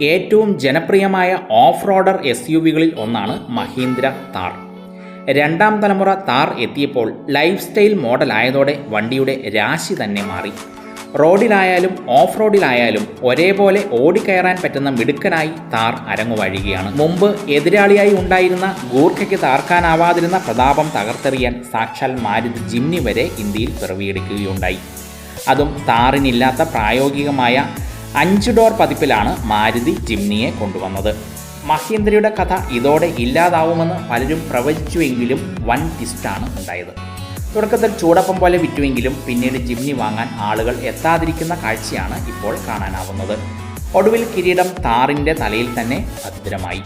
ഏറ്റവും ജനപ്രിയമായ ഓഫ് റോഡർ SUVകളിൽ ഒന്നാണ് മഹീന്ദ്ര താർ. രണ്ടാം തലമുറ താർ എത്തിയപ്പോൾ ലൈഫ് സ്റ്റൈൽ മോഡലായതോടെ വണ്ടിയുടെ രാശി തന്നെ മാറി. റോഡിലായാലും ഓഫ് റോഡിലായാലും ഒരേപോലെ ഓടിക്കയറാൻ പറ്റുന്ന മിടുക്കനായി താർ അരങ്ങുവഴിയുകയാണ്. മുമ്പ് എതിരാളിയായി ഉണ്ടായിരുന്ന ഗൂർഖയ്ക്ക് താർക്കാനാവാതിരുന്ന പ്രതാപം തകർത്തെറിയാൻ സാക്ഷാൽ മാരുതി ജിംനി വരെ ഇന്ത്യയിൽ പിറവിയെടുക്കുകയുണ്ടായി. അതും താറിനില്ലാത്ത പ്രായോഗികമായ 5 ഡോർ പതിപ്പിലാണ് മാരുതി ജിംനിയെ കൊണ്ടുവന്നത്. മഹീന്ദ്രയുടെ കഥ ഇതോടെ ഇല്ലാതാവുമെന്ന് പലരും പ്രവചിച്ചുവെങ്കിലും വൻ ട്വിസ്റ്റാണ് ഉണ്ടായത്. തുടക്കത്തിൽ ചൂടപ്പം പോലെ വിറ്റുവെങ്കിലും പിന്നീട് ജിംനി വാങ്ങാൻ ആളുകൾ എത്താതിരിക്കുന്ന കാഴ്ചയാണ് ഇപ്പോൾ കാണാനാവുന്നത്. ഒടുവിൽ കിരീടം താറിൻ്റെ തലയിൽ തന്നെ ഭദ്രമായി.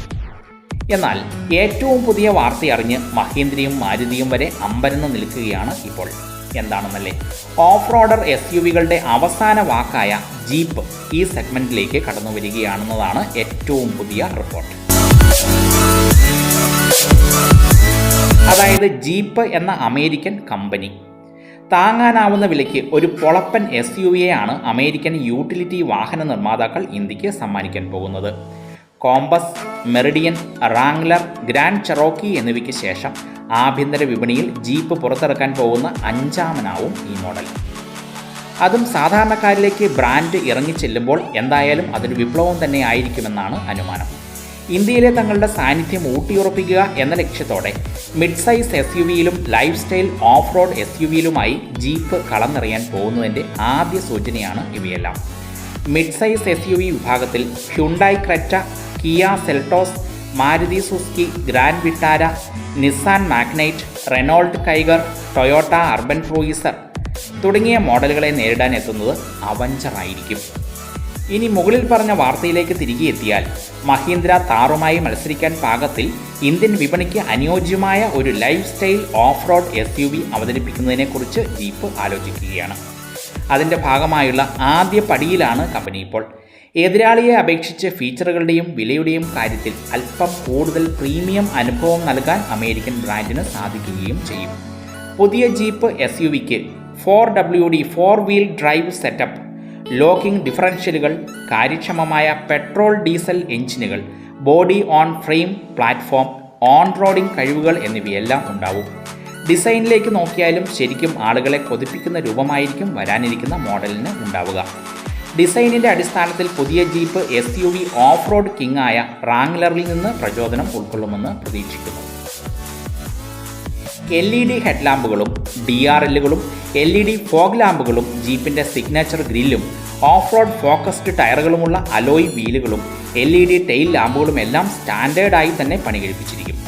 എന്നാൽ ഏറ്റവും പുതിയ വാർത്തയറിഞ്ഞ് മഹീന്ദ്രയും മാരുതിയും വരെ അമ്പരന്ന് നിൽക്കുകയാണ് ഇപ്പോൾ. എന്താണെന്നല്ലേ, ഓഫ് റോഡർ SUVകളുടെ അവസാന വാക്കായ ജീപ്പ് ഈ സെഗ്മെന്റിലേക്ക് കടന്നു വരികയാണെന്നതാണ് ഏറ്റവും പുതിയ റിപ്പോർട്ട്. അതായത് ജീപ്പ് എന്ന അമേരിക്കൻ കമ്പനി താങ്ങാനാവുന്ന വിലയ്ക്ക് ഒരു പൊളപ്പൻ SUVയെയാണ് അമേരിക്കൻ യൂട്ടിലിറ്റി വാഹന നിർമ്മാതാക്കൾ ഇന്ത്യക്ക് സമ്മാനിക്കാൻ പോകുന്നത്. Compass, Meridian, Wrangler, grand Cherokee എന്നിവയ്ക്ക് ശേഷം ആഭ്യന്തര വിപണിയിൽ ജീപ്പ് പുറത്തിറക്കാൻ പോകുന്ന 5ാമനാവും ഈ മോഡൽ. അതും സാധാരണക്കാരിലേക്ക് ബ്രാൻഡ് ഇറങ്ങിച്ചെല്ലുമ്പോൾ എന്തായാലും അതൊരു വിപ്ലവം തന്നെ ആയിരിക്കുമെന്നാണ് അനുമാനം. ഇന്ത്യയിലെ തങ്ങളുടെ സാന്നിധ്യം ഊട്ടിയുറപ്പിക്കുക എന്ന ലക്ഷ്യത്തോടെ മിഡ് സൈസ് SUVയിലും ലൈഫ് സ്റ്റൈൽ ഓഫ് റോഡ് SUVയിലുമായി ജീപ്പ് കളന്നിറങ്ങാൻ പോകുന്നതിൻ്റെ ആദ്യ സൂചനയാണ് ഇവയെല്ലാം. മിഡ് സൈസ് SUV വിഭാഗത്തിൽ Hyundai Creta, Kia Seltos, Maruti Suzuki Grand Vitara, Nissan Magnite, Renault Kiger, Toyota Urban Cruiser തുടങ്ങിയ മോഡലുകളെ നേരിടാൻ എത്തുന്നത് അവഞ്ചർ ആയിരിക്കും. ഇനി മുകളിൽ പറഞ്ഞ വാർത്തയിലേക്ക് തിരികെ എത്തിയാൽ, മഹീന്ദ്ര താറുമായി മത്സരിക്കാൻ പാകത്തിൽ ഇന്ത്യൻ വിപണിക്ക് അനുയോജ്യമായ ഒരു lifestyle off road SUV അവതരിപ്പിക്കുന്നതിനെക്കുറിച്ച് ജീപ്പ് ആലോചിക്കുകയാണ്. അതിൻ്റെ ഭാഗമായുള്ള ആദ്യ പടിയിലാണ് കമ്പനി ഇപ്പോൾ. എതിരാളിയെ അപേക്ഷിച്ച് ഫീച്ചറുകളുടെയും വിലയുടെയും കാര്യത്തിൽ അല്പം കൂടുതൽ പ്രീമിയം അനുഭവം നൽകാൻ അമേരിക്കൻ ബ്രാൻഡിന് സാധിക്കുകയും ചെയ്യും. പുതിയ ജീപ്പ് SUVക്ക് 4WD 4 wheel drive setup, locking ഡിഫറൻഷ്യലുകൾ, കാര്യക്ഷമമായ പെട്രോൾ ഡീസൽ എഞ്ചിനുകൾ, body on frame platform, on roading കഴിവുകൾ എന്നിവയെല്ലാം ഉണ്ടാവും. ഡിസൈനിലേക്ക് നോക്കിയാലും ശരിക്കും ആളുകളെ കൊതിപ്പിക്കുന്ന രൂപമായിരിക്കും വരാനിരിക്കുന്ന മോഡലിന് ഉണ്ടാവുക. ഡിസൈനിൻ്റെ അടിസ്ഥാനത്തിൽ പുതിയ Jeep SUV off road king ആയ റാംഗ്ലറിൽ നിന്ന് പ്രചോദനം ഉൾക്കൊള്ളുമെന്ന് പ്രതീക്ഷിക്കുന്നു. LED ഹെഡ്ലാമ്പുകളും, DRLകളും, LED ഫോഗ് ലാമ്പുകളും, ജീപ്പിൻ്റെ സിഗ്നേച്ചർ ഗ്രില്ലും, ഓഫ് റോഡ് ഫോക്കസ്ഡ് ടയറുകളുമുള്ള അലോയ് വീലുകളും, LED ടെയിൽ ലാമ്പുകളും എല്ലാം സ്റ്റാൻഡേർഡായി തന്നെ പണികഴിപ്പിച്ചിരിക്കും.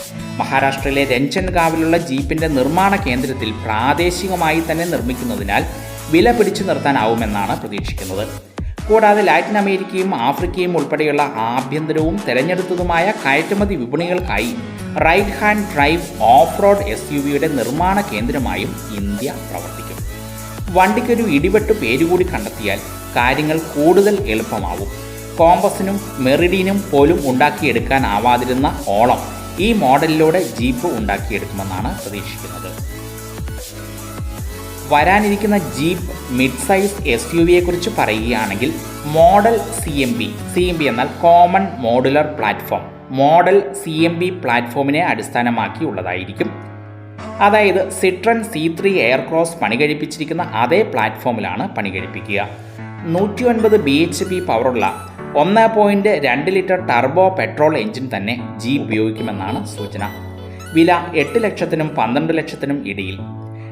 മഹാരാഷ്ട്രയിലെ രഞ്ജൻഗാവിലുള്ള ജീപ്പിൻ്റെ നിർമ്മാണ കേന്ദ്രത്തിൽ പ്രാദേശികമായി തന്നെ നിർമ്മിക്കുന്നതിനാൽ വില പിടിച്ചു നിർത്താനാവുമെന്നാണ് പ്രതീക്ഷിക്കുന്നത്. കൂടാതെ ലാറ്റിൻ അമേരിക്കയും ആഫ്രിക്കയും ഉൾപ്പെടെയുള്ള ആഭ്യന്തരവും തെരഞ്ഞെടുത്തതുമായ കയറ്റുമതി വിപണികൾക്കായി right hand drive off road SUVയുടെ നിർമ്മാണ കേന്ദ്രമായും ഇന്ത്യ പ്രവർത്തിക്കും. വണ്ടിക്കൊരു ഇടിവെട്ട് പേരുകൂടി കണ്ടെത്തിയാൽ കാര്യങ്ങൾ കൂടുതൽ എളുപ്പമാവും. കോമ്പസിനും മെറിഡിയനും പോലും ഉണ്ടാക്കിയെടുക്കാനാവാതിരുന്ന ഓളം ഈ മോഡലിലൂടെ ജീപ്പ് ഉണ്ടാക്കിയെടുക്കുമെന്നാണ് പ്രതീക്ഷിക്കുന്നത്. വരാനിരിക്കുന്ന ജീപ്പ് മിഡ് സൈസ് SUVയെക്കുറിച്ച് പറയുകയാണെങ്കിൽ, മോഡൽ CMB എന്നാൽ common modular platform, model CMB പ്ലാറ്റ്ഫോമിനെ അടിസ്ഥാനമാക്കിയുള്ളതായിരിക്കും. അതായത് സിട്രൺ C3 എയർക്രോസ് പണികഴിപ്പിച്ചിരിക്കുന്ന അതേ പ്ലാറ്റ്ഫോമിലാണ് പണികഴിപ്പിക്കുക. 109 bhp പവറുള്ള 1.2 ലിറ്റർ ടർബോ പെട്രോൾ എഞ്ചിൻ തന്നെ ജീപ്പ് ഉപയോഗിക്കുമെന്നാണ് സൂചന. വില 8 ലക്ഷത്തിനും 12 ലക്ഷത്തിനും ഇടയിൽ.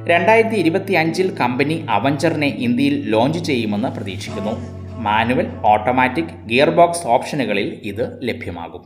2025 കമ്പനി അവഞ്ചറിനെ ഇന്ത്യയിൽ ലോഞ്ച് ചെയ്യുമെന്ന് പ്രതീക്ഷിക്കുന്നു. മാനുവൽ, ഓട്ടോമാറ്റിക്, ഗിയർ ബോക്സ് ഓപ്ഷനുകളിൽ ഇത് ലഭ്യമാകും.